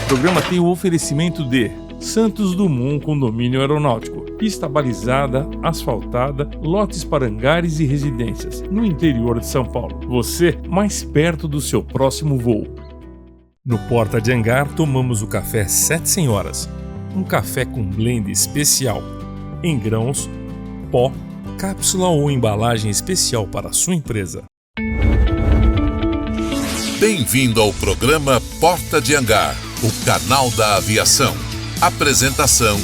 programa tem o oferecimento de Santos Dumont Condomínio Aeronáutico, pista balizada, asfaltada, lotes para hangares e residências, no interior de São Paulo. Você mais perto do seu próximo voo. No Porta de Hangar tomamos o café Sete Senhoras, um café com blend especial, em grãos, pó, cápsula ou embalagem especial para a sua empresa. Bem-vindo ao programa Porta de Hangar, o canal da aviação. Apresentação,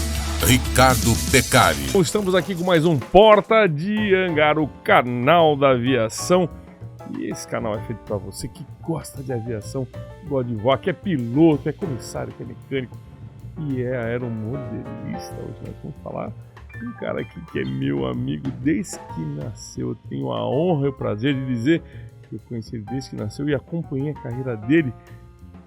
Ricardo Peccari. Estamos aqui com mais um Porta de Hangar, o canal da aviação. E esse canal é feito para você que gosta de aviação, gosta de voar, que é piloto, é comissário, que é mecânico e é aeromodelista. Hoje nós vamos falar de um cara aqui que é meu amigo desde que nasceu. Eu tenho a honra e o prazer de dizer que eu conheci ele desde que nasceu e acompanhei a carreira dele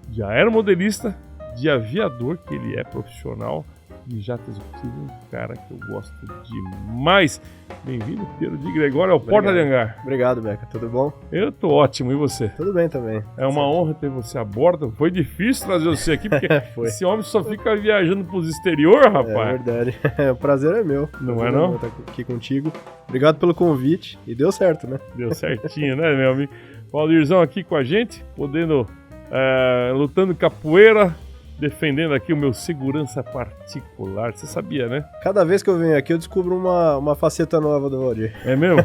de aeromodelista, de aviador, que ele é profissional, de jato executivo, um cara que eu gosto demais. Bem-vindo, Pedro de Gregório, ao Porta de Hangar. Obrigado, Beca. Tudo bom? Eu tô ótimo, e você? Tudo bem também. É uma honra ter você a bordo. Foi difícil trazer você aqui, porque esse homem só fica viajando pros exterior, rapaz. É verdade. O prazer é meu. Não é não? Estar aqui contigo. Obrigado pelo convite. E deu certo, né? Deu certinho, né, meu amigo? Valdirzão aqui com a gente, lutando capoeira, defendendo aqui o meu segurança particular. Você sabia, né? Cada vez que eu venho aqui eu descubro uma faceta nova do Valdir. É mesmo?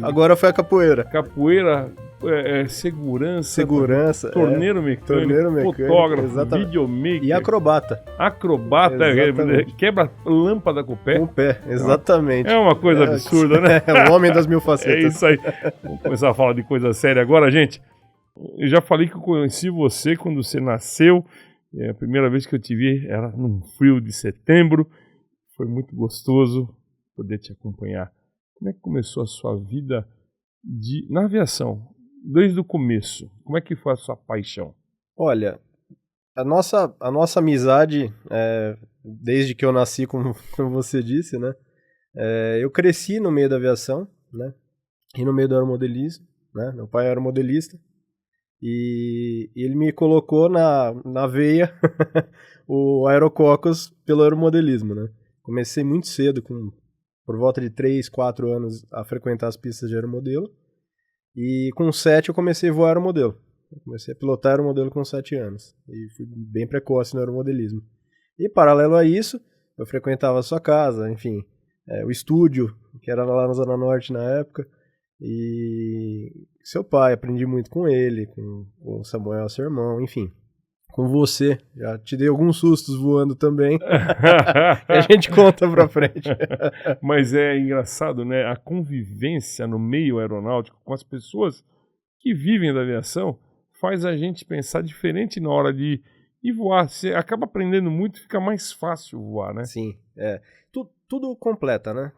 Agora foi a capoeira. Capoeira, segurança, torneiro mecânico, fotógrafo, exatamente. Videomaker. E acrobata. Acrobata, quebra lâmpada com o pé. Com o pé, exatamente. É uma coisa absurda, né? É o homem das mil facetas. É isso aí. Vamos começar a falar de coisa séria agora, gente. Eu já falei que eu conheci você quando você nasceu. A primeira vez que eu te vi era num frio de setembro. Foi muito gostoso poder te acompanhar. Como é que começou a sua vida na aviação? Desde o começo. Como é que foi a sua paixão? Olha, a nossa amizade, desde que eu nasci, como você disse, né? Eu cresci no meio da aviação, né? E no meio do aeromodelismo, né? Meu pai era modelista. E ele me colocou na veia o aerococos pelo aeromodelismo, né? Comecei muito cedo, por volta de 3, 4 anos, a frequentar as pistas de aeromodelo. E com 7 eu comecei a voar aeromodelo. Eu comecei a pilotar aeromodelo com 7 anos. E fui bem precoce no aeromodelismo. E paralelo a isso, eu frequentava a sua casa, enfim, o estúdio, que era lá na Zona Norte na época. E seu pai, aprendi muito com ele, com o Samuel, seu irmão, enfim. Com você, já te dei alguns sustos voando também, que a gente conta pra frente. Mas é engraçado, né? A convivência no meio aeronáutico com as pessoas que vivem da aviação faz a gente pensar diferente na hora de voar. Você acaba aprendendo muito, fica mais fácil voar, né? Sim, tudo completa, né?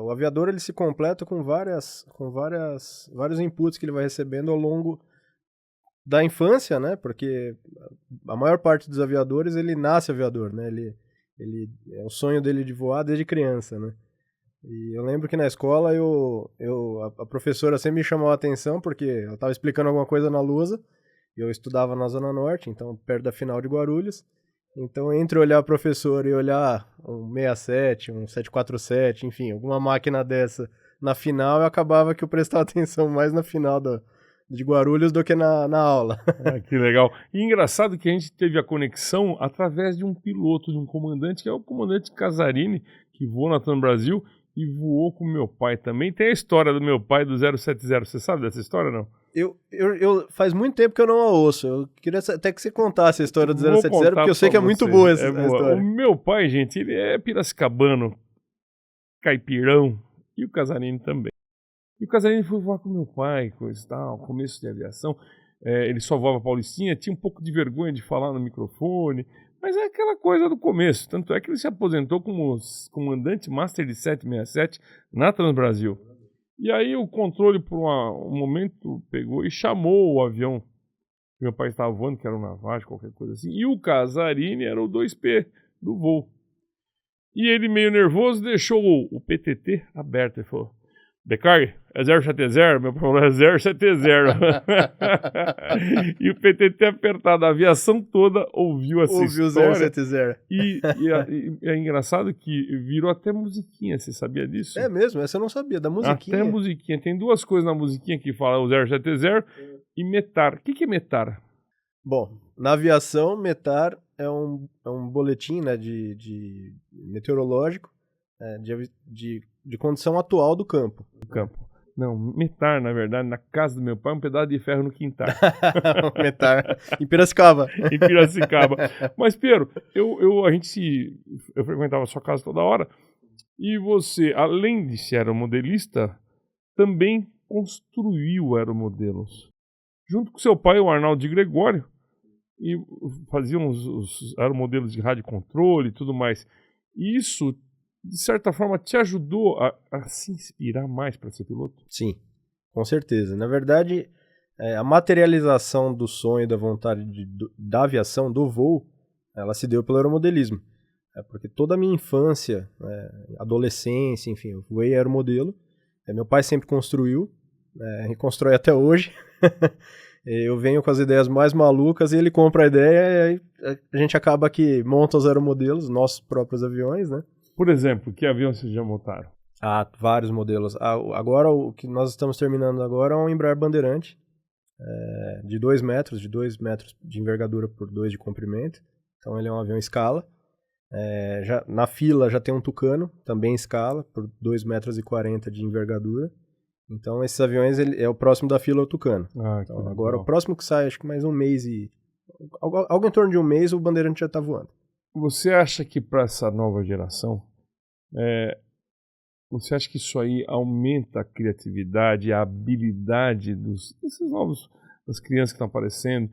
O aviador ele se completa com vários inputs que ele vai recebendo ao longo da infância, né? Porque a maior parte dos aviadores ele nasce aviador, né? Ele é o sonho dele de voar desde criança, né? E eu lembro que na escola a professora sempre me chamou a atenção porque ela estava explicando alguma coisa na lousa. Eu estudava na Zona Norte, então perto da final de Guarulhos. Então, entre olhar o professor e olhar um 67, um 747, enfim, alguma máquina dessa na final, eu acabava que eu prestava atenção mais na final de Guarulhos do que na aula. Que legal. E engraçado que a gente teve a conexão através de um piloto, de um comandante, que é o comandante Casarini, que voou na TAM Brasil e voou com meu pai também. Tem a história do meu pai do 070, você sabe dessa história ou não? Eu faz muito tempo que eu não a ouço. Eu queria até que você contasse a história do 070, porque eu sei que é muito boa essa história. O meu pai, gente, ele é piracicabano, caipirão, e o Casarini também. E o Casarini foi voar com meu pai, coisa e tal, começo de aviação. Ele só voava Paulistinha, tinha um pouco de vergonha de falar no microfone, mas é aquela coisa do começo. Tanto é que ele se aposentou como comandante Master de 767 na Transbrasil. E aí o controle, por um momento, pegou e chamou o avião que meu pai estava voando, que era um Navage, qualquer coisa assim. E o Casarini era o 2P do voo. E ele, meio nervoso, deixou o PTT aberto. Ele falou, Beccari, é 070? Meu pai falou, é 070. E o PTT apertado, a aviação toda ouviu essa Ouviu história. 070. E é engraçado que virou até musiquinha, você sabia disso? É mesmo, essa eu não sabia, da musiquinha. Até musiquinha. Tem duas coisas na musiquinha que falam o 070 e METAR. O que é METAR? Bom, na aviação, METAR é um boletim, né, de meteorológico, de condição atual do campo. Não, METAR, na verdade, na casa do meu pai, um pedaço de ferro no quintal. METAR, em Piracicaba. Em Piracicaba. Mas, Piero, eu frequentava a sua casa toda hora, e você, além de ser aeromodelista, também construiu aeromodelos. Junto com seu pai, o Arnaldo de Gregório, e faziam os aeromodelos de rádio controle e tudo mais. E isso, de certa forma, te ajudou a se inspirar mais para ser piloto? Sim, com certeza. Na verdade, a materialização do sonho, da vontade da aviação, do voo, ela se deu pelo aeromodelismo. Porque toda a minha infância, adolescência, enfim, eu voei aeromodelo. Meu pai sempre construiu, e constrói até hoje. Eu venho com as ideias mais malucas e ele compra a ideia e aí a gente acaba que monta os aeromodelos, nossos próprios aviões, né? Por exemplo, que avião vocês já montaram? Vários modelos. Agora, o que nós estamos terminando agora é um Embraer Bandeirante, de 2 metros de envergadura por 2 de comprimento. Então ele é um avião escala. Na fila já tem um Tucano, também escala, por 2,40 metros de envergadura. Então esses aviões, é o próximo da fila, é o Tucano. Então, agora o próximo que sai, acho que mais um mês algo em torno de um mês, o Bandeirante já está voando. Você acha que para essa nova geração, você acha que isso aí aumenta a criatividade, a habilidade das crianças que estão aparecendo,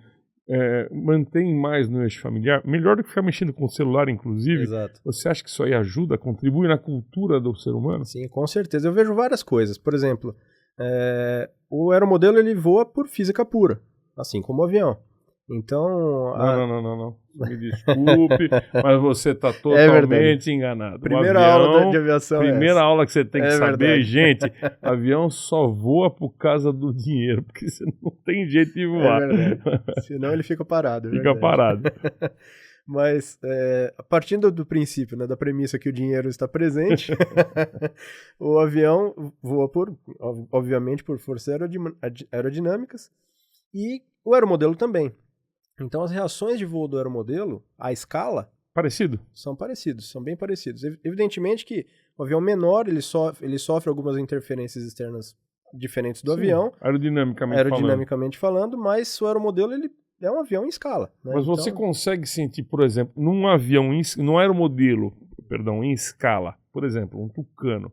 mantém mais no eixo familiar, melhor do que ficar mexendo com o celular, inclusive? Exato. Você acha que isso aí ajuda, contribui na cultura do ser humano? Sim, com certeza. Eu vejo várias coisas. Por exemplo, o aeromodelo ele voa por física pura, assim como o avião. Então... Não. Me desculpe, mas você está totalmente enganado. Primeira aula de aviação Primeira aula que você tem que saber, verdade. gente, avião só voa por causa do dinheiro, porque você não tem jeito de voar. É verdade. Senão ele fica parado. Fica parado. Mas, partindo do princípio, né, da premissa que o dinheiro está presente, o avião voa obviamente, por forças aerodinâmicas, e o aeromodelo também. Então, as reações de voo do aeromodelo, à escala... São parecidos, são bem parecidos. Evidentemente que o avião menor, ele sofre algumas interferências externas diferentes do avião. Aerodinamicamente falando, mas o aeromodelo, ele é um avião em escala. Né? Mas você consegue sentir, por exemplo, num aeromodelo, em escala, por exemplo, um Tucano.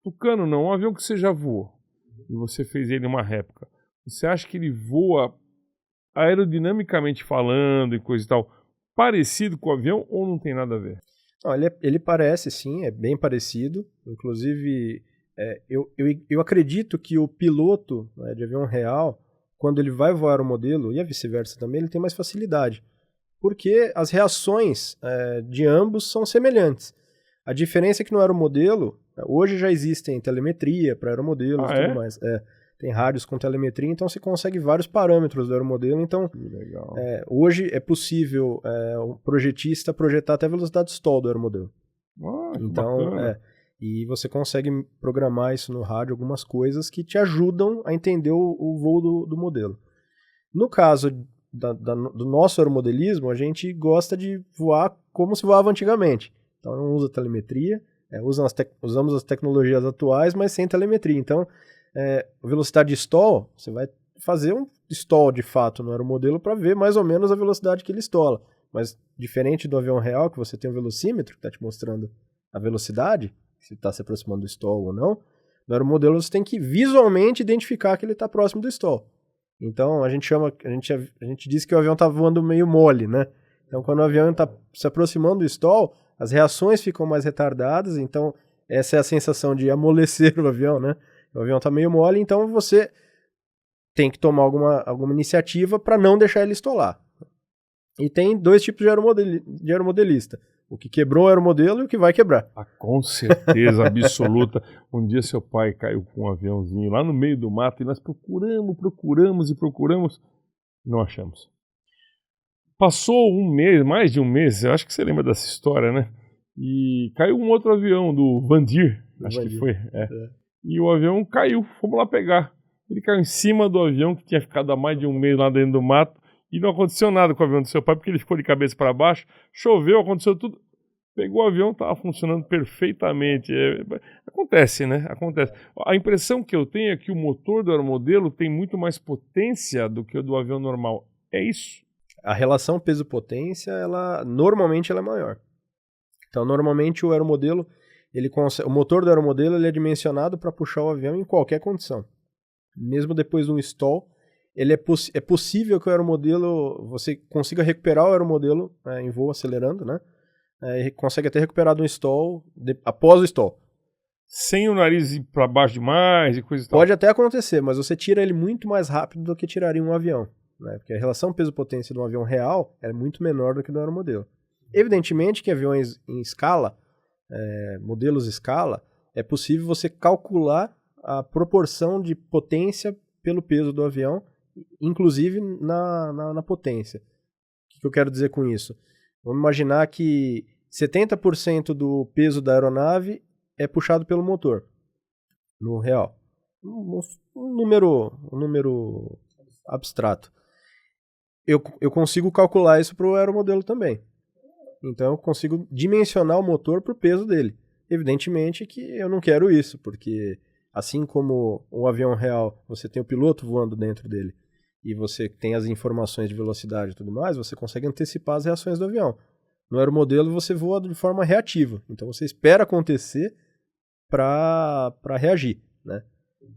Tucano não, um avião que você já voou, e você fez ele uma réplica. Você acha que ele voa aerodinamicamente falando e coisa e tal, parecido com o avião ou não tem nada a ver? Não, ele parece sim, é bem parecido. Inclusive, eu acredito que o piloto, né, de avião real, quando ele vai voar o modelo, e vice-versa também, ele tem mais facilidade. Porque as reações de ambos são semelhantes. A diferença é que no aeromodelo, hoje já existem telemetria para aeromodelos e tudo mais. Tem rádios com telemetria, então se consegue vários parâmetros do aeromodelo. Então, hoje é possível um projetista projetar até a velocidade stall do aeromodelo. Então, e você consegue programar isso no rádio, algumas coisas que te ajudam a entender o voo do modelo. No caso do nosso aeromodelismo, a gente gosta de voar como se voava antigamente. Então, não usa telemetria, usamos as tecnologias atuais, mas sem telemetria. Então, velocidade de stall, você vai fazer um stall de fato no aeromodelo para ver mais ou menos a velocidade que ele estola. Mas diferente do avião real, que você tem um velocímetro que está te mostrando a velocidade, se está se aproximando do stall ou não, no aeromodelo você tem que visualmente identificar que ele está próximo do stall. Então a gente diz que o avião está voando meio mole, né? Então quando o avião está se aproximando do stall, as reações ficam mais retardadas, então essa é a sensação de amolecer o avião, né? O avião está meio mole, então você tem que tomar alguma iniciativa para não deixar ele estolar. E tem dois tipos de aeromodelista. O que quebrou era o modelo e o que vai quebrar. Ah, com certeza absoluta. Um dia seu pai caiu com um aviãozinho lá no meio do mato e nós procuramos, não achamos. Passou um mês, mais de um mês, eu acho que você lembra dessa história, né? E caiu um outro avião do Vandir, que foi. E o avião caiu, fomos lá pegar. Ele caiu em cima do avião que tinha ficado há mais de um mês lá dentro do mato e não aconteceu nada com o avião do seu pai porque ele ficou de cabeça para baixo, choveu, aconteceu tudo. Pegou o avião, estava funcionando perfeitamente. Acontece, né? Acontece. A impressão que eu tenho é que o motor do aeromodelo tem muito mais potência do que o do avião normal. É isso? A relação peso-potência, normalmente ela é maior. Então, normalmente o aeromodelo, o motor do aeromodelo ele é dimensionado para puxar o avião em qualquer condição. Mesmo depois de um stall, é possível que o aeromodelo, você consiga recuperar o aeromodelo em voo acelerando, né? Consegue até recuperar de um stall após o stall. Sem o nariz ir para baixo demais e coisa e tal. Pode até acontecer, mas você tira ele muito mais rápido do que tiraria um avião. Né? Porque a relação peso-potência de um avião real é muito menor do que do aeromodelo. Evidentemente que aviões em escala, modelos escala, é possível você calcular a proporção de potência pelo peso do avião, inclusive na potência. O que eu quero dizer com isso? Vamos imaginar que 70% do peso da aeronave é puxado pelo motor, no real. Um número abstrato. Eu consigo calcular isso para o aeromodelo também. Então eu consigo dimensionar o motor para o peso dele. Evidentemente que eu não quero isso, porque assim como um avião real, você tem o piloto voando dentro dele e você tem as informações de velocidade e tudo mais, você consegue antecipar as reações do avião. No aeromodelo você voa de forma reativa, então você espera acontecer para reagir, né?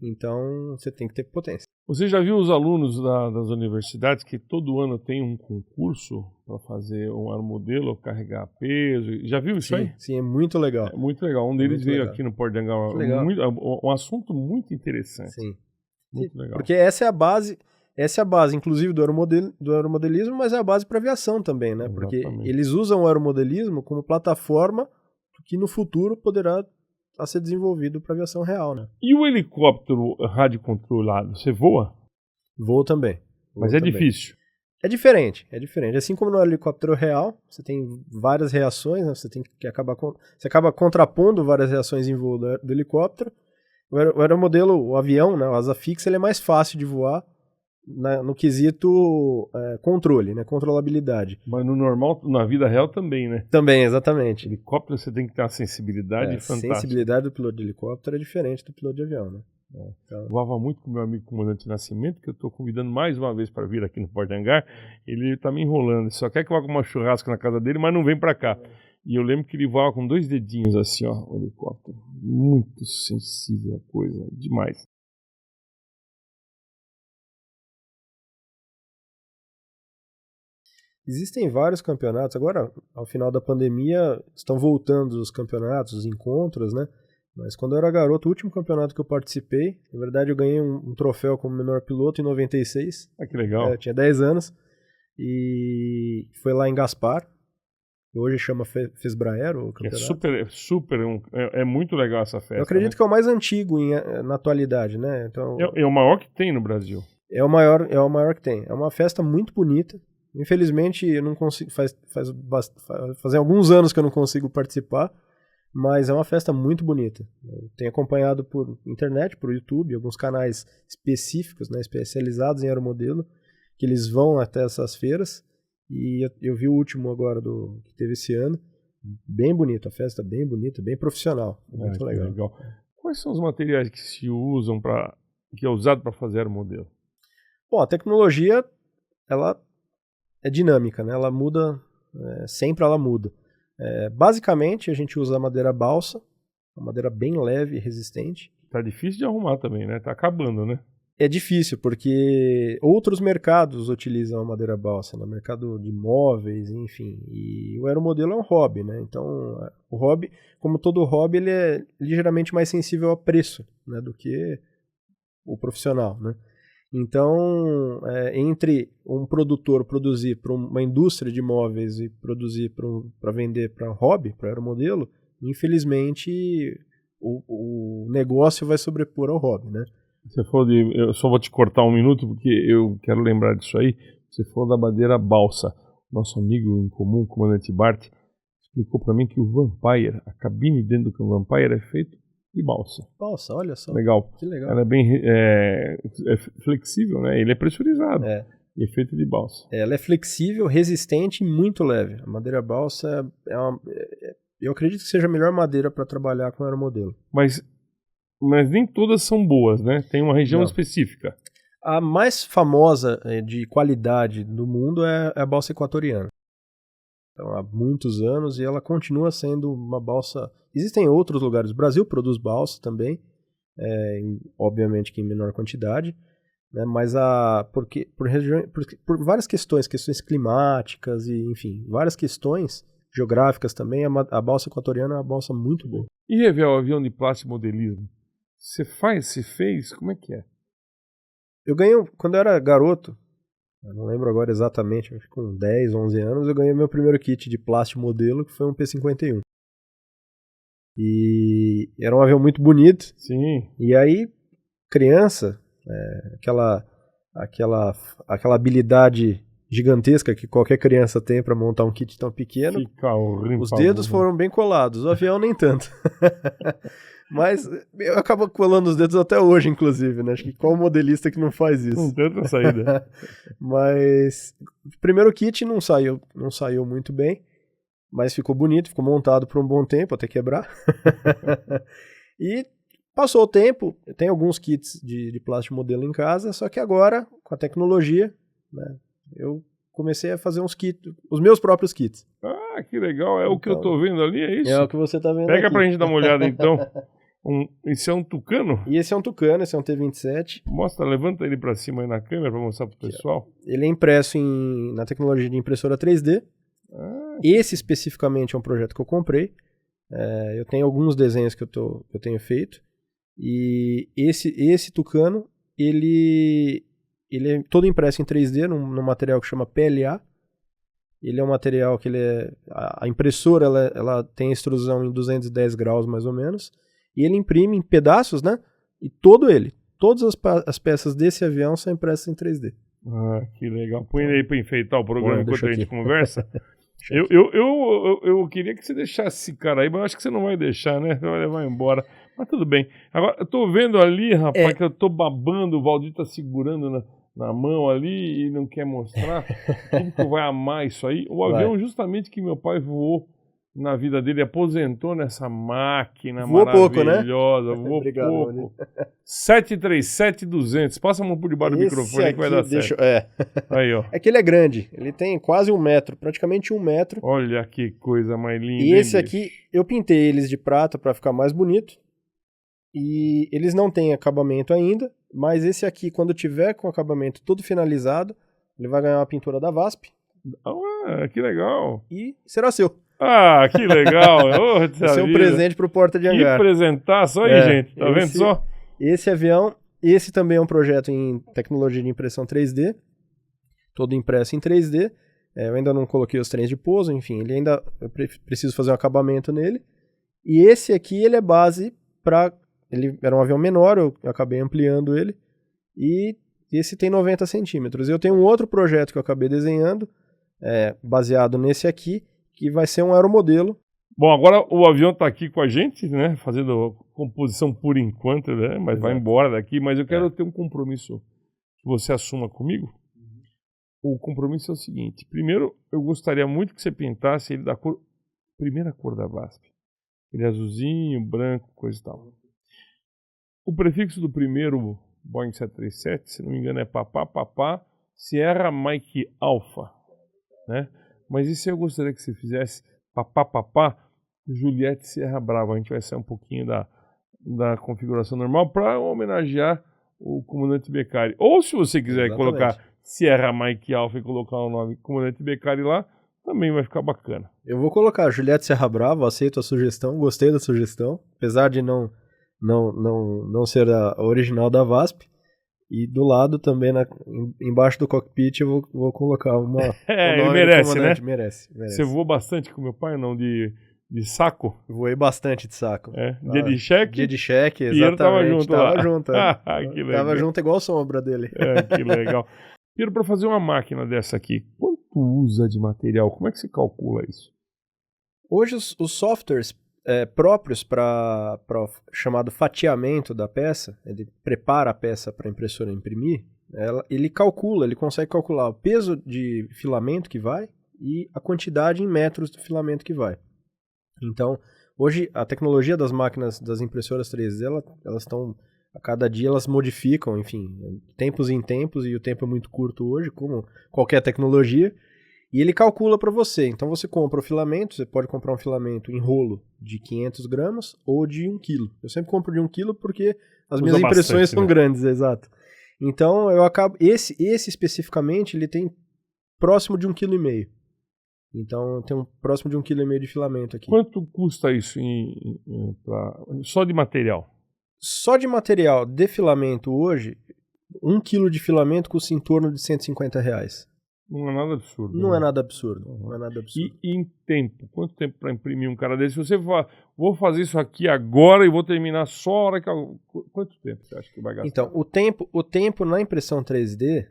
Então você tem que ter potência. Você já viu os alunos das universidades que todo ano tem um concurso para fazer um aeromodelo, carregar peso? Já viu isso aí? Sim, é muito legal. É muito legal. Um deles veio aqui no Porto de Angar. Um assunto muito interessante. Sim. Muito legal. Porque essa é a base, inclusive, do aeromodelismo, mas é a base para aviação também, né? Exatamente. Porque eles usam o aeromodelismo como plataforma que no futuro poderá a ser desenvolvido para aviação real, né? E o helicóptero radiocontrolado, você voa? Voo também. Mas é difícil. É diferente. Assim como no helicóptero real, você tem várias reações, né? Você acaba contrapondo várias reações em voo do helicóptero. O aeromodelo, o avião, né, o asa fixa, ele é mais fácil de voar no quesito controle, né, controlabilidade. Mas no normal, na vida real também, né? Também, exatamente. Helicóptero você tem que ter uma sensibilidade fantástica. A sensibilidade do piloto de helicóptero é diferente do piloto de avião, né? Então... Voava muito com o meu amigo comandante Nascimento, que eu estou convidando mais uma vez para vir aqui no Porto de Angar. Ele está me enrolando, ele só quer que eu vá com uma churrasco na casa dele, mas não vem para cá. E eu lembro que ele voava com 2 dedinhos assim, ó, o helicóptero. Muito sensível a coisa, demais. Existem vários campeonatos. Agora, ao final da pandemia, estão voltando os campeonatos, os encontros, né? Mas quando eu era garoto, o último campeonato que eu participei, na verdade eu ganhei um troféu como menor piloto em 96. Ah, que legal. Eu tinha 10 anos. E foi lá em Gaspar. Hoje chama Fesbraer, o campeonato. É muito legal essa festa. Eu acredito que é o mais antigo na atualidade, né? Então, é o maior que tem no Brasil. É o maior que tem. É uma festa muito bonita. Infelizmente, eu não consigo. Fazem alguns anos que eu não consigo participar, mas é uma festa muito bonita. Eu tenho acompanhado por internet, por YouTube, alguns canais específicos, né, especializados em aeromodelo, que eles vão até essas feiras. E eu vi o último agora que teve esse ano. Bem bonito, a festa bem bonita, bem profissional. Muito legal. Quais são os materiais que se usam que é usado para fazer aeromodelo? Bom, a tecnologia ela é dinâmica, né? Ela muda, sempre ela muda. Basicamente, a gente usa a madeira balsa, uma madeira bem leve e resistente. Tá difícil de arrumar também, né? Tá acabando, né? É difícil, porque outros mercados utilizam a madeira balsa, no mercado de móveis, enfim. E o aeromodelo é um hobby, né? Então, o hobby, como todo hobby, ele é ligeiramente mais sensível a preço, né, do que o profissional, né? Então, entre um produtor produzir para uma indústria de imóveis e produzir para vender para hobby, para aeromodelo, infelizmente o negócio vai sobrepor ao hobby, né? Você falou eu só vou te cortar um minuto porque eu quero lembrar disso aí. Você falou da bandeira balsa. Nosso amigo em comum, o comandante Bart, explicou para mim que o Vampire, a cabine dentro do Vampire é feito de balsa. Balsa, olha só. Legal. Que legal. Ela é bem flexível, né? Ele é pressurizado. E é feito de balsa. Ela é flexível, resistente e muito leve. A madeira balsa eu acredito que seja a melhor madeira para trabalhar com aeromodelo. Mas nem todas são boas, né? Tem uma região específica. A mais famosa de qualidade do mundo é a balsa equatoriana. Então, há muitos anos, e ela continua sendo uma balsa... Existem outros lugares. O Brasil produz balsa também, obviamente que em menor quantidade, né? Mas por várias questões climáticas e, enfim, várias questões geográficas também, a balsa equatoriana é uma balsa muito boa. E Revel, o avião de plástico modelismo? Você fez? Como é que é? Eu ganhei, quando eu era garoto, eu não lembro agora exatamente, acho que com 10, 11 anos, eu ganhei meu primeiro kit de plástico modelo, que foi um P-51. E era um avião muito bonito. Sim. E aí, criança, aquela habilidade gigantesca que qualquer criança tem para montar um kit tão pequeno, os dedos foram bem colados, o avião nem tanto. Mas eu acabo colando os dedos até hoje, inclusive, né? Acho que qual modelista que não faz isso? Não tenta saída. Mas o primeiro kit não saiu muito bem, mas ficou bonito, ficou montado por um bom tempo, até quebrar. E passou o tempo, eu tenho alguns kits de plástico modelo em casa, só que agora, com a tecnologia, né, eu comecei a fazer os meus próprios kits. Ah, que legal. O que eu tô vendo ali, é isso? É o que você tá vendo Pega aqui. pra gente dar uma olhada, então. Esse é um Tucano? E esse é um Tucano, esse é um T-27. Mostra, levanta ele pra cima aí na câmera pra mostrar pro pessoal. Ele é impresso na tecnologia de impressora 3D. Esse especificamente é um projeto que eu comprei. Eu tenho alguns desenhos que eu tenho feito. E esse Tucano, ele é todo impresso em 3D, num material que chama PLA. Ele é um material que a impressora ela tem extrusão em 210 graus mais ou menos. E ele imprime em pedaços, né? E todas as peças desse avião são impressas em 3D. Ah, que legal. Põe ele aí pra enfeitar o programa enquanto a gente conversa. Eu queria que você deixasse esse cara aí, mas eu acho que você não vai deixar, né? Você vai levar embora. Mas tudo bem. Agora, eu tô vendo ali, rapaz, que eu tô babando, o Valdir tá segurando na mão ali e não quer mostrar. Como que vai amar isso aí? O avião justamente que meu pai voou na vida dele, aposentou nessa máquina voou maravilhosa. pouco, né? Voou Obrigado, pouco. 737-200. Passa a mão por debaixo do microfone que vai dar certo. Aí, ó. É que ele é grande. Ele tem quase 1 metro, praticamente 1 metro. Olha que coisa mais linda. E esse aqui, eu pintei eles de prata para ficar mais bonito. E eles não têm acabamento ainda, mas esse aqui, quando tiver com o acabamento todo finalizado, ele vai ganhar uma pintura da VASP. Ah, que legal. E será seu. Ah, que legal. Vai ser um presente pro Porta de Hangar. Que presentaço aí, gente. Tá vendo só? Esse avião, esse também é um projeto em tecnologia de impressão 3D. Todo impresso em 3D. Eu ainda não coloquei os trens de pouso, enfim. Eu preciso fazer um acabamento nele. E esse aqui, ele é base para... Ele era um avião menor, eu acabei ampliando ele. E esse tem 90 centímetros. Eu tenho um outro projeto que eu acabei desenhando, baseado nesse aqui, que vai ser um aeromodelo. Bom, agora o avião está aqui com a gente, né? Fazendo composição por enquanto, né? Mas vai embora daqui. Mas eu quero ter um compromisso que você assuma comigo. O compromisso é o seguinte. Primeiro, eu gostaria muito que você pintasse ele da primeira cor da VASP. Ele é azulzinho, branco, coisa e tal. O prefixo do primeiro Boeing 737, se não me engano, é Papá, Sierra Mike Alpha, né? Mas isso eu gostaria que você fizesse Papá, Juliette Sierra Bravo. A gente vai sair um pouquinho da configuração normal para homenagear o comandante Beccari. Ou se você quiser colocar Sierra Mike Alpha e colocar o nome comandante Beccari lá, também vai ficar bacana. Eu vou colocar Juliette Sierra Bravo, aceito a sugestão, gostei da sugestão, apesar de não ser a original da VASP. E do lado também, embaixo do cockpit, eu vou colocar uma... Ele merece, né? Merece. Você voou bastante com meu pai, não? De saco? Voei bastante de saco. Dia de cheque? Dia de cheque, Piero exatamente. tava junto lá. Tava junto. Que legal. Tava junto igual a sombra dele. Que legal. Piero, para fazer uma máquina dessa aqui, quanto usa de material? Como é que se calcula isso? Hoje os softwares próprios para chamado fatiamento da peça, ele prepara a peça para a impressora imprimir, ele consegue calcular o peso de filamento que vai e a quantidade em metros de filamento que vai. Então, hoje a tecnologia das máquinas, das impressoras 3D, elas estão, a cada dia elas modificam, enfim, tempos em tempos, e o tempo é muito curto hoje, como qualquer tecnologia, e ele calcula para você. Então você compra o filamento, você pode comprar um filamento em rolo de 500 gramas ou de 1 quilo. Eu sempre compro de 1 quilo porque as minhas impressões são grandes, exato. Então eu acabo, esse especificamente, ele tem próximo de 1,5 kg. Então tem próximo de 1,5 kg de filamento aqui. Quanto custa isso só de material? Só de material de filamento hoje, 1 kg de filamento custa em torno de R$150. Não é nada absurdo. Não né? é nada absurdo. Não é nada absurdo. E em tempo? Quanto tempo para imprimir um cara desse? Se você vou fazer isso aqui agora e vou terminar só a hora que quanto tempo você acha que vai gastar? Então, o tempo na impressão 3D,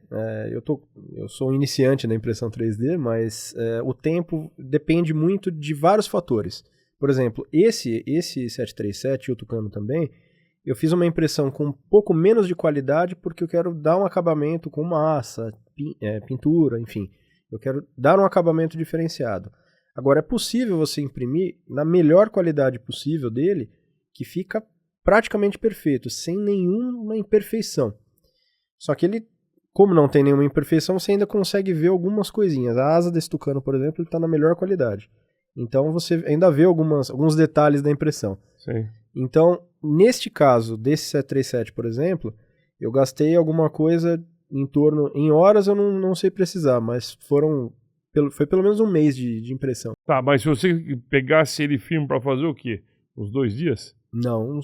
eu sou um iniciante na impressão 3D, mas o tempo depende muito de vários fatores. Por exemplo, esse 737 e o Tucano também, eu fiz uma impressão com um pouco menos de qualidade porque eu quero dar um acabamento com massa, pintura, enfim. Eu quero dar um acabamento diferenciado. Agora, é possível você imprimir na melhor qualidade possível dele, que fica praticamente perfeito, sem nenhuma imperfeição. Só que ele, como não tem nenhuma imperfeição, você ainda consegue ver algumas coisinhas. A asa desse Tucano, por exemplo, está na melhor qualidade. Então você ainda vê alguns detalhes da impressão. Sim. Então, neste caso, desse 737, por exemplo, eu gastei alguma coisa em horas eu não sei precisar, mas foi pelo menos um mês de impressão. Tá, mas se você pegasse ele firme para fazer o quê? Uns 2 dias? Não,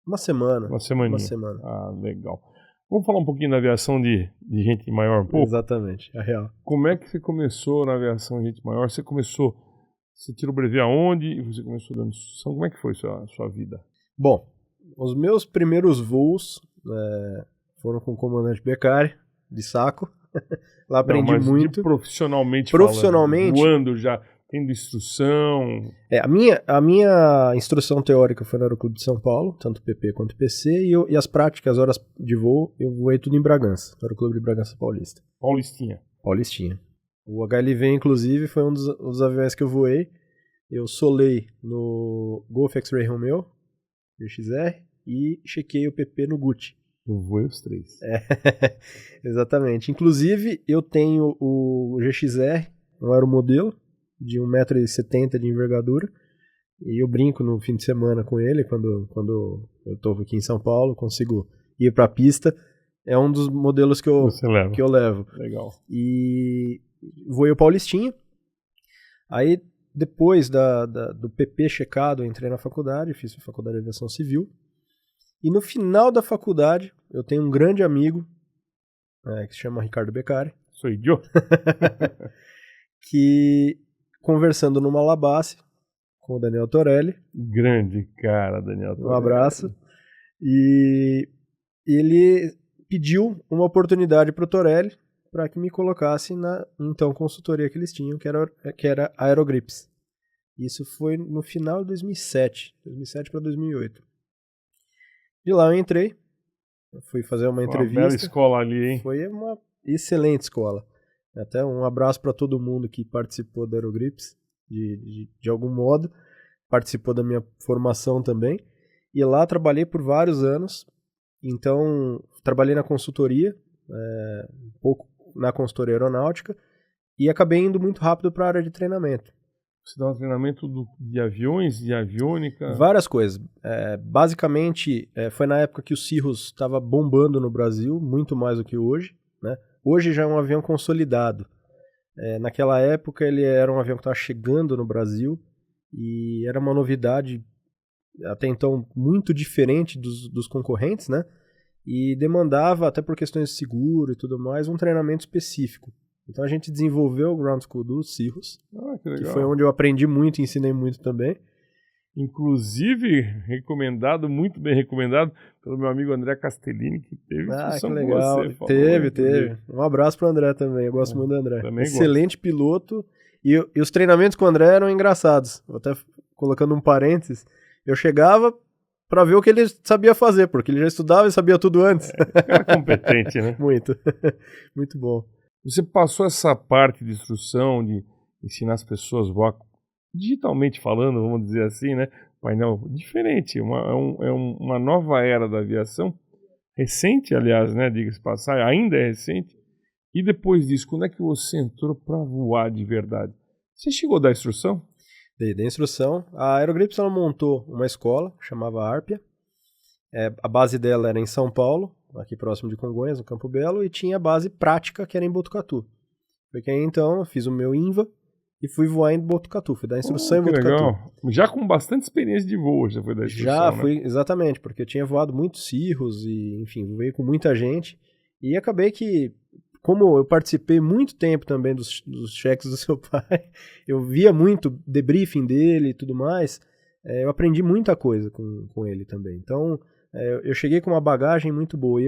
uma semana. Uma semaninha. Uma semana. Ah, legal. Vamos falar um pouquinho da aviação de gente maior um pouco? Exatamente, a real. Como é que você começou na aviação de gente maior? Você tirou o brevet aonde? Você começou dando instrução? Como é que foi sua vida? Bom, os meus primeiros voos foram com o comandante Beccari, de saco. Lá aprendi muito. Profissionalmente falando, voando já, tendo instrução. A minha instrução teórica foi no Aeroclube de São Paulo, tanto PP quanto PC, e as práticas, horas de voo, eu voei tudo em Bragança, no Aeroclube de Bragança Paulista. Paulistinha. O HLV, inclusive, foi um dos aviões que eu voei. Eu solei no Golf X-Ray Romeo, GXR, e chequei o PP no Gucci. Eu voei os 3. Exatamente. Inclusive, eu tenho o GXR, um aeromodelo, de 1,70 m de envergadura, e eu brinco no fim de semana com ele, quando eu estou aqui em São Paulo, consigo ir para a pista. É um dos modelos que eu levo. Legal. E voei o Paulistinha. Aí, depois do PP checado, eu entrei na faculdade, fiz a faculdade de aviação civil. E no final da faculdade, eu tenho um grande amigo, que se chama Ricardo Beccari. Sou eu. Que, conversando numa Labasse com o Daniel Torelli. Grande cara, Daniel Torelli. Um abraço. E ele pediu uma oportunidade para o Torelli para que me colocasse na então consultoria que eles tinham, que era a Aerogrips. Isso foi no final de 2007 para 2008. De lá eu entrei, fui fazer uma entrevista. Uma bela escola ali, hein? Foi uma excelente escola. Até um abraço para todo mundo que participou da Aerogrips, de algum modo, participou da minha formação também. E lá trabalhei por vários anos. Então, trabalhei na consultoria, um pouco na consultoria aeronáutica, e acabei indo muito rápido para a área de treinamento. Você dava treinamento de aviões, de aviônica? Várias coisas. Basicamente, foi na época que o Cirrus estava bombando no Brasil, muito mais do que hoje, né? Hoje já é um avião consolidado. Naquela época ele era um avião que estava chegando no Brasil e era uma novidade até então muito diferente dos concorrentes, né? e demandava, até por questões de seguro e tudo mais, um treinamento específico. Então a gente desenvolveu o Ground School dos Cirrus, que foi onde eu aprendi muito e ensinei muito também. Inclusive, muito bem recomendado pelo meu amigo André Castellini, que teve que legal. Com você. Teve. Um abraço pro André também, eu gosto muito do André. Excelente gosto. Piloto. E os treinamentos com o André eram engraçados. Vou até colocando um parênteses. Eu chegava pra ver o que ele sabia fazer, porque ele já estudava e sabia tudo antes. Cara competente, né? Muito. Muito bom. Você passou essa parte de instrução, de ensinar as pessoas a voar digitalmente falando, vamos dizer assim, né? Painel diferente, uma nova era da aviação, recente, aliás, né? Diga-se passar, ainda é recente. E depois disso, quando é que você entrou para voar de verdade? Você chegou a dar instrução? Dei instrução. A Aerogrips ela montou uma escola, chamava Arpia. A base dela era em São Paulo, aqui próximo de Congonhas, no Campo Belo, e tinha a base prática, que era em Botucatu. Porque aí então eu fiz o meu INVA e fui voar em Botucatu, fui dar instrução em Botucatu. Legal. Já com bastante experiência de voo, já foi dar instrução, Já né? fui, exatamente, porque eu tinha voado muitos Cirrus e, enfim, voei com muita gente. E acabei que, como eu participei muito tempo também dos cheques do seu pai, eu via muito debriefing dele e tudo mais, eu aprendi muita coisa com ele também. Então, eu cheguei com uma bagagem muito boa.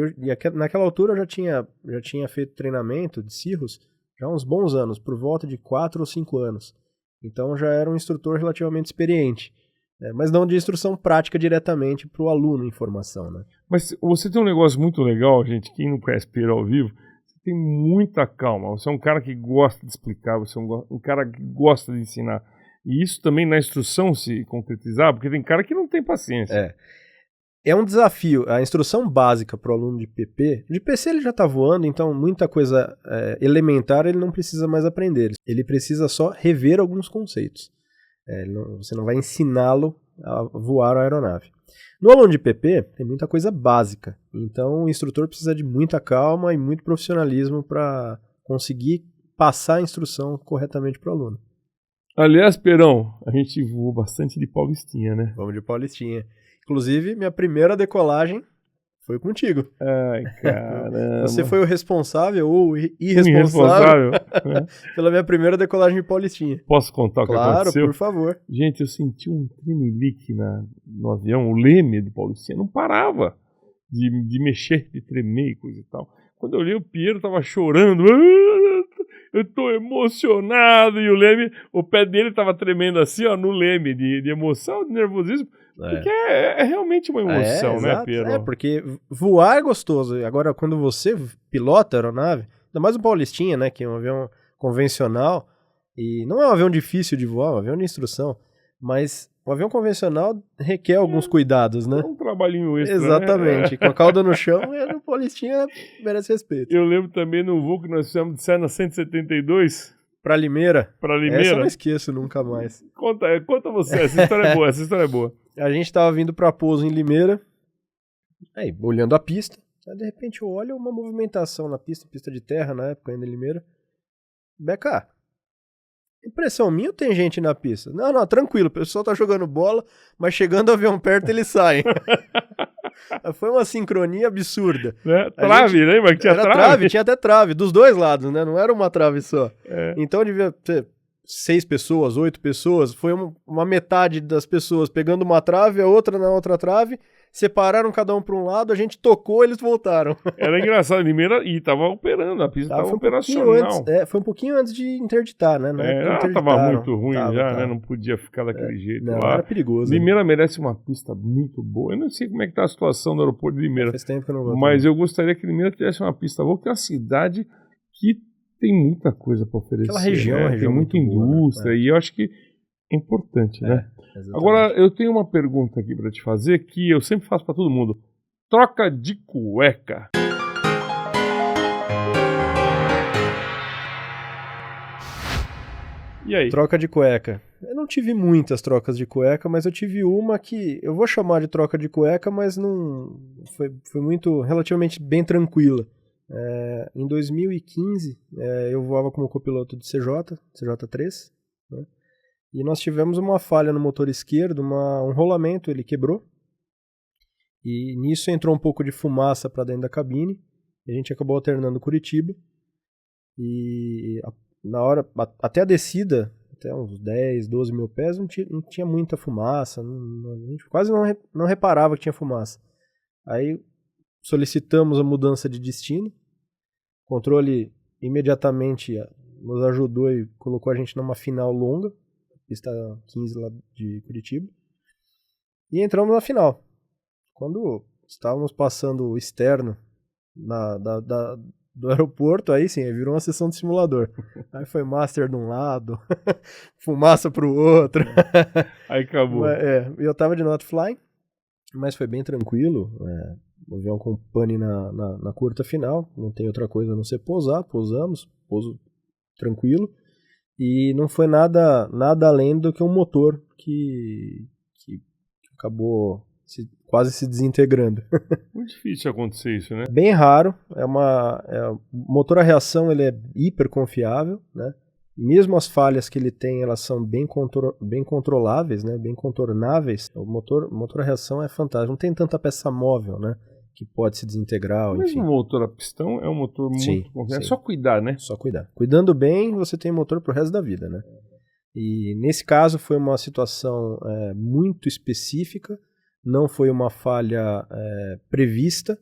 Naquela altura eu já tinha feito treinamento de Cirrus já há uns bons anos, por volta de 4 ou 5 anos. Então já era um instrutor relativamente experiente, mas não de instrução prática diretamente para o aluno em formação, né? Mas você tem um negócio muito legal, gente, quem não conhece Pero ao vivo, você tem muita calma, você é um cara que gosta de explicar, você é um cara que gosta de ensinar. E isso também na instrução se concretizar, porque tem cara que não tem paciência. É um desafio. A instrução básica para o aluno de PP, de PC ele já está voando, então muita coisa elementar ele não precisa mais aprender. Ele precisa só rever alguns conceitos. Você não vai ensiná-lo a voar a aeronave. No aluno de PP tem muita coisa básica, então o instrutor precisa de muita calma e muito profissionalismo para conseguir passar a instrução corretamente para o aluno. Aliás, Perão, a gente voou bastante de Paulistinha, né? Vamos de Paulistinha. Inclusive, minha primeira decolagem foi contigo. Ai, caramba. Você foi o responsável ou irresponsável pela minha primeira decolagem de Paulistinha. Posso contar o que aconteceu? Claro, por favor. Gente, eu senti um tremelique no avião, o leme do Paulistinha não parava de mexer, de tremer e coisa e tal. Quando eu olhei, o Piero tava chorando. Eu tô emocionado. E o leme, o pé dele tava tremendo assim, ó, no leme, de emoção, de nervosismo. Porque é realmente uma emoção, né, Piero? Porque voar é gostoso. Agora, quando você pilota a aeronave, ainda mais o Paulistinha, né, que é um avião convencional, e não é um avião difícil de voar, é um avião de instrução, mas o avião convencional requer alguns cuidados, né? É um trabalhinho extra, exatamente. Né? Com a cauda no chão, o Paulistinha merece respeito. Eu lembro também no voo que nós fizemos de Cessna 172... Pra Limeira. Essa eu não esqueço nunca mais. Conta você, essa história é boa, A gente tava vindo pra pouso em Limeira, aí olhando a pista, aí de repente eu olho uma movimentação na pista de terra na época ainda em Limeira. BK, impressão minha ou tem gente na pista? Não, tranquilo, o pessoal tá jogando bola, mas chegando o avião perto eles saem. Foi uma sincronia absurda. Trave, lembra que tinha trave? Tinha até trave, dos dois lados, né? Não era uma trave só. Então devia ter 6 pessoas, 8 pessoas. Foi uma metade das pessoas pegando uma trave, a outra na outra trave. Separaram cada um para um lado, a gente tocou, eles voltaram. Era engraçado, Limeira, e tava operando, a pista tava operacional. Foi um pouquinho antes de interditar, né? Tava muito ruim né? Não podia ficar daquele jeito lá. Era perigoso. Limeira merece uma pista muito boa. Eu não sei como é que tá a situação do aeroporto de Limeira. Faz tempo que eu não vou. Mas eu gostaria que Limeira tivesse uma pista boa, porque é uma cidade que tem muita coisa para oferecer. Aquela região, né? Tem muita indústria, boa, né? E eu acho que é importante, né? Exatamente. Agora, eu tenho uma pergunta aqui para te fazer que eu sempre faço para todo mundo. Troca de cueca. E aí? Troca de cueca. Eu não tive muitas trocas de cueca, mas eu tive uma que eu vou chamar de troca de cueca, mas não foi muito relativamente bem tranquila. Em 2015, eu voava como copiloto de CJ3, né? E nós tivemos uma falha no motor esquerdo, um rolamento, ele quebrou. E nisso entrou um pouco de fumaça para dentro da cabine, e a gente acabou alternando Curitiba. E na hora, até a descida, até uns 10, 12 mil pés, não tinha muita fumaça, a gente quase não reparava que tinha fumaça. Aí solicitamos a mudança de destino, o controle imediatamente nos ajudou e colocou a gente numa final longa, pista 15 lá de Curitiba, e entramos na final. Quando estávamos passando o externo do aeroporto, aí sim, aí virou uma sessão de simulador. Aí foi master de um lado, fumaça pro outro. Aí acabou. Eu tava de not flying, mas foi bem tranquilo. O avião com pane na curta final, não tem outra coisa a não ser pousar. Pousamos, pouso tranquilo. E não foi nada além do que um motor que acabou quase se desintegrando. Muito difícil acontecer isso, né? Bem raro. O motor a reação ele é hiper confiável, né? Mesmo as falhas que ele tem, elas são bem controláveis, né? Bem contornáveis. O motor a reação é fantástico. Não tem tanta peça móvel, né? Que pode se desintegrar, enfim. Mesmo o motor a pistão é um motor muito confiável. É só cuidar, né? Só cuidar. Cuidando bem, você tem motor pro resto da vida, né? E nesse caso foi uma situação muito específica. Não foi uma falha prevista,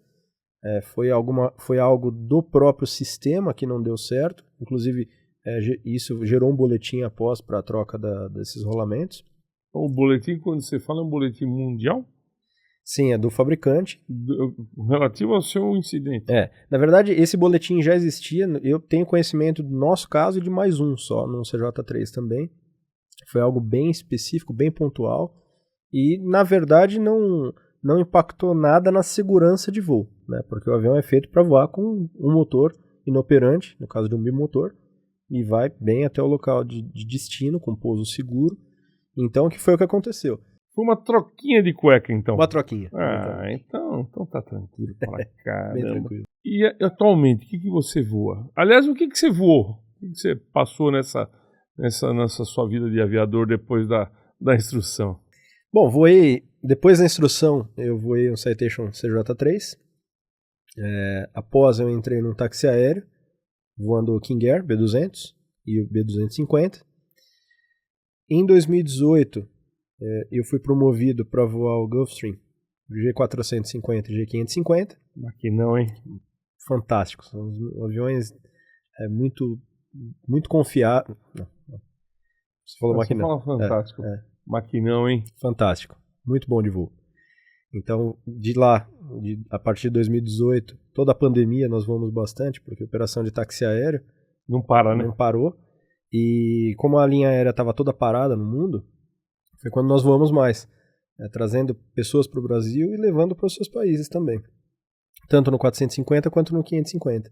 foi algo do próprio sistema que não deu certo. Inclusive, isso gerou um boletim após para a troca desses rolamentos. O boletim, quando você fala, é um boletim mundial? Sim, é do fabricante. Relativo ao seu incidente. Na verdade, esse boletim já existia. Eu tenho conhecimento do nosso caso e de mais um só, no CJ3 também. Foi algo bem específico, bem pontual. E, na verdade, não impactou nada na segurança de voo, né? Porque o avião é feito para voar com um motor inoperante, no caso de um bimotor, e vai bem até o local de destino, com pouso seguro. Então, o que foi o que aconteceu? Foi uma troquinha de cueca, então. Uma troquinha. Então tá tranquilo pra caramba. Bem tranquilo. E atualmente, o que você voa? Aliás, o que você voou? O que você passou nessa sua vida de aviador depois da instrução? Bom, depois da instrução, eu voei um Citation CJ3. Após eu entrei num táxi aéreo, voando o King Air B200 e o B250. Em 2018, eu fui promovido para voar o Gulfstream G450 e G550. Maquinão, hein? Fantásticos. São aviões muito, muito confiáveis. Você falou maquinão. Você fala fantástico. Maquinão, hein? Fantástico. Muito bom de voo. Então, a partir de 2018, toda a pandemia nós voamos bastante, porque a operação de táxi aéreo não para, né? Não parou. E como a linha aérea estava toda parada no mundo, foi quando nós voamos mais, trazendo pessoas para o Brasil e levando para os seus países também. Tanto no 450 quanto no 550.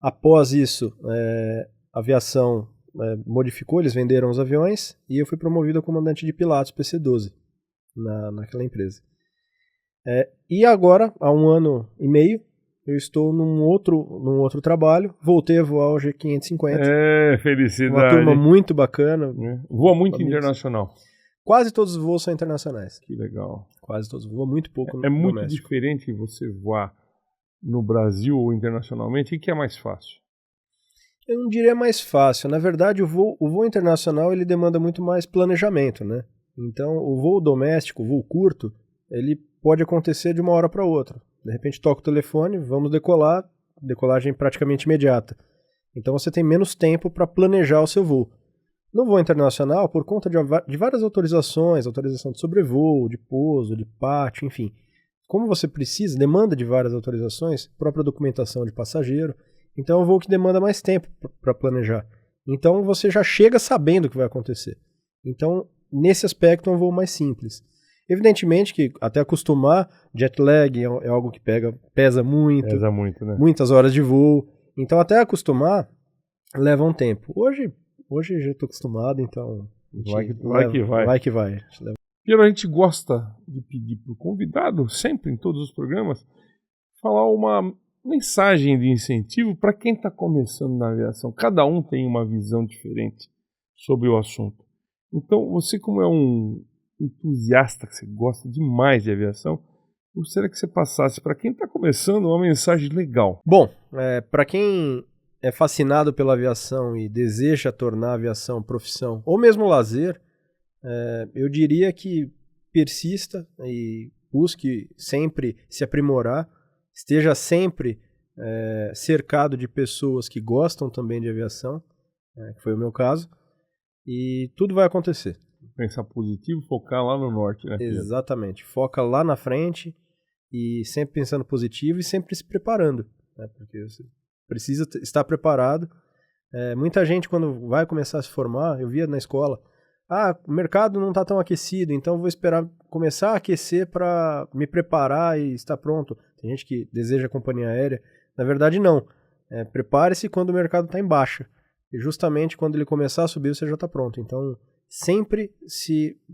Após isso, a aviação modificou, eles venderam os aviões e eu fui promovido a comandante de pilotos PC-12 naquela empresa. E agora, há 1 ano e meio, eu estou num outro trabalho, voltei a voar o G550. Felicidade. Uma turma muito bacana. Voa muito internacional. Quase todos os voos são internacionais. Que legal. Quase todos, voa muito pouco no muito doméstico. diferente você voar no Brasil ou internacionalmente. O que é mais fácil? Eu não diria mais fácil. Na verdade, o voo internacional ele demanda muito mais planejamento, né? Então, o voo doméstico, o voo curto, ele pode acontecer de uma hora para outra. De repente, toca o telefone, vamos decolar, decolagem praticamente imediata. Então, você tem menos tempo para planejar o seu voo. No voo internacional, por conta de várias autorizações, autorização de sobrevoo, de pouso, de pátio, enfim. Como você demanda de várias autorizações, própria documentação de passageiro, então é um voo que demanda mais tempo para planejar. Então você já chega sabendo o que vai acontecer. Então, nesse aspecto, é um voo mais simples. Evidentemente que até acostumar, jet lag é algo que pesa muito. Pesa muito, né? Muitas horas de voo. Então, até acostumar, leva um tempo. Hoje já estou acostumado, então... Vai que vai. Piero, a gente gosta de pedir para o convidado, sempre em todos os programas, falar uma mensagem de incentivo para quem está começando na aviação. Cada um tem uma visão diferente sobre o assunto. Então, você como é um entusiasta, que você gosta demais de aviação, gostaria que você passasse para quem está começando uma mensagem legal. Bom, para quem é fascinado pela aviação e deseja tornar a aviação profissão ou mesmo lazer, eu diria que persista e busque sempre se aprimorar, esteja sempre cercado de pessoas que gostam também de aviação, que foi o meu caso, e tudo vai acontecer. Pensar positivo, focar lá no norte, né? Exatamente, foca lá na frente e sempre pensando positivo e sempre se preparando, né? Porque você precisa estar preparado. Muita gente, quando vai começar a se formar, eu via na escola, o mercado não está tão aquecido, então vou esperar começar a aquecer para me preparar e estar pronto. Tem gente que deseja companhia aérea. Na verdade, não. Prepare-se quando o mercado está em baixa. E justamente quando ele começar a subir, você já está pronto. Então, sempre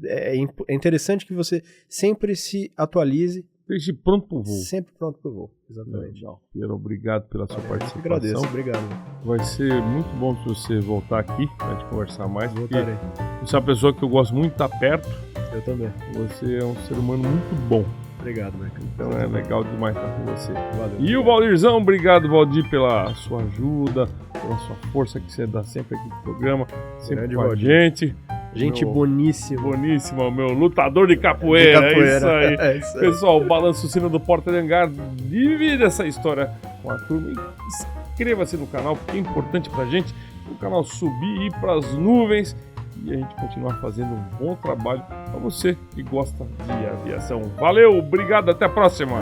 é interessante que você sempre se atualize. Esteja pronto para o voo. Sempre pronto para o voo, exatamente. Piero, obrigado pela sua participação. Agradeço, obrigado. Vai ser muito bom se você voltar aqui para gente conversar mais. Voltarei. Você é uma pessoa que eu gosto muito de estar perto. Eu também. Você é um ser humano muito bom. Obrigado, Michael. Então é legal demais estar com você. Valeu. E o Valdirzão, obrigado, Valdir, pela sua ajuda, pela sua força que você dá sempre aqui no programa, sempre Grande com a Valdir. gente. Gente boníssima. Boníssima, o meu lutador de capoeira. É isso aí. É isso aí. Pessoal, balança o sino do Porta de Hangar, divide essa história com a turma e inscreva-se no canal, porque é importante pra gente o canal subir e ir pras nuvens e a gente continuar fazendo um bom trabalho pra você que gosta de aviação. Valeu, obrigado, até a próxima!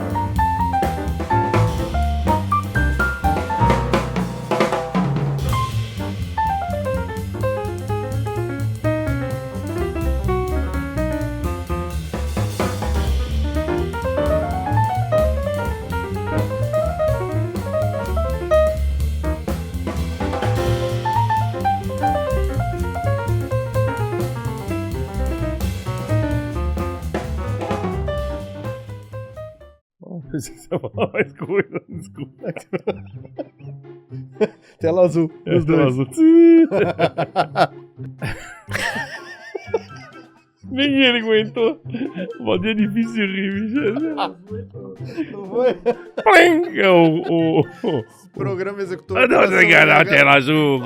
Precisa falar mais coisa, desculpa. Tela azul. Os Tela dois. azul. Nem ele aguentou. O Valdir é difícil de rir, bicho. Não foi? Plim! É o Programa executor. Tela azul.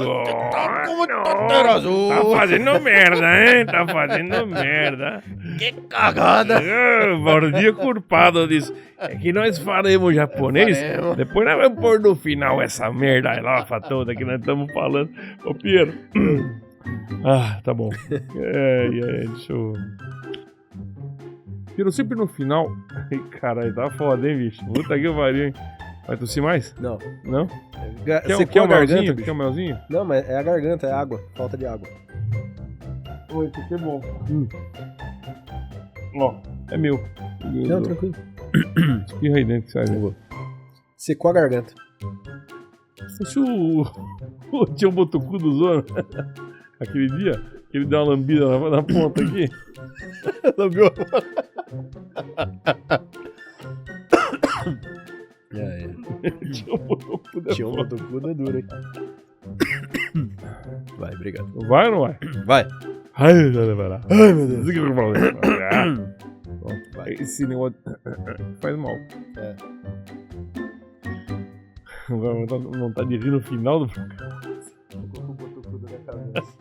Tela azul. Tá fazendo merda, hein? Tá fazendo merda. Que cagada. O Valdir é culpado disso. É que nós faremos japonês, depois nós vamos pôr no final essa merda aí toda que nós estamos falando. Ô, Piero. Tá bom. Deixa eu... Piero, sempre no final... Ai, caralho, tá foda, hein, bicho? Puta que pariu, hein? Vai tossir mais? Não. Não? Você quer o a garganta, melzinho? bicho? Quer o melzinho? Não, mas é a garganta, é água. Falta de água. Oi, isso aqui é bom. Ó, é meu. Não, tranquilo. Espirra aí dentro que sai. Secou a garganta. Se o tio Botucu do Zona, aquele dia, que ele deu uma lambida na ponta aqui. Lambiou. Tio Botucu da Tinha um Botucu da dura, hein? Vai, obrigado. Vai ou não vai? Vai. Ai, meu Deus. Vai. Esse negócio faz mal. Agora não tá de rir no final do programa. O Botucu da minha cabeça.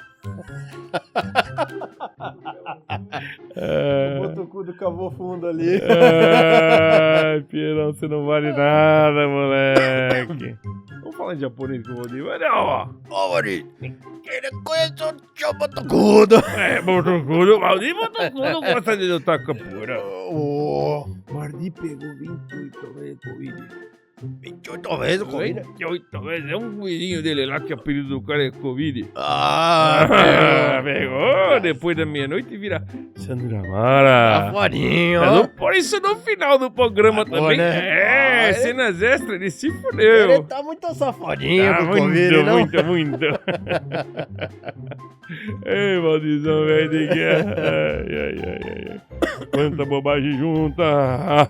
O Botucudo cavou fundo ali. Ai, Pierão, você não vale nada, moleque. Vamos falar em japonês com o Valdir. Vai não, ó. Valdir. Ele conhece o tio Botucudo. Botucudo. O Valdir Botucudo gosta de lutar capoeira. O Valdir pegou 28 vezes Covid. 28 vezes o Covid? 28 vezes. É um coelhinho dele lá que o apelido do cara é Covid. Pegou depois da meia-noite e vira Sandra Mara. Safadinho. Mas vamos pôr isso no final do programa também. Né? Cenas extras, ele se fudeu. Ele tá muito safadinho com o Covid, muito, não? muito. Ei, Valdizão, velho de guerra. Ai. Quanta bobagem junta.